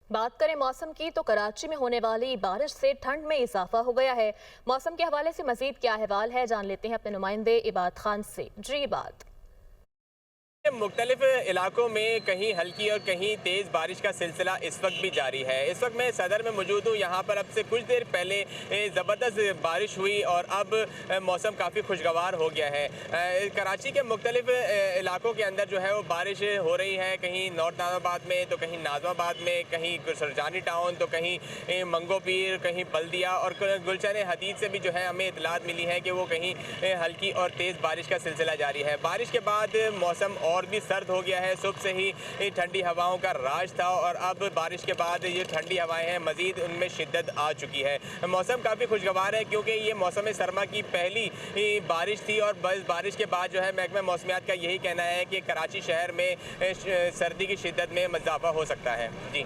बात करें मौसम की तो कराची में होने वाली बारिश से ठंड में इजाफा हो गया है। मौसम के हवाले से मजीद क्या अहवाल है, जान लेते हैं अपने नुमाइंदे इबाद खान से। जी इबाद। मुख्तलिफ इलाकों में कहीं हल्की और कहीं तेज़ बारिश का सिलसिला इस वक्त भी जारी है। इस वक्त मैं सदर में मौजूद हूँ। यहाँ पर अब से कुछ देर पहले ज़बरदस्त बारिश हुई और अब मौसम काफ़ी खुशगवार हो गया है। कराची के मुख्तलिफ इलाकों के अंदर जो है वो बारिश हो रही है। कहीं नॉर्थ नाज़ाबाद में तो कहीं नाज़माबाद में, कहीं सरजानी टाउन तो कहीं मंगो पीर, कहीं बल्दिया और गुलशन हदीद से भी जो है हमें इतलात मिली है कि वो कहीं हल्की और तेज़ बारिश का सिलसिला जारी है। बारिश के बाद मौसम और भी सर्द हो गया है। सुबह से ही ठंडी हवाओं का राज था और अब बारिश के बाद ये ठंडी हवाएं हैं, मजीद उनमें शिद्दत आ चुकी है। मौसम काफ़ी खुशगवार है क्योंकि ये मौसम सरमा की पहली बारिश थी और बस बारिश के बाद जो है महकमा मौसमियात का यही कहना है कि कराची शहर में सर्दी की शिद्दत में इजाफा हो सकता है। जी।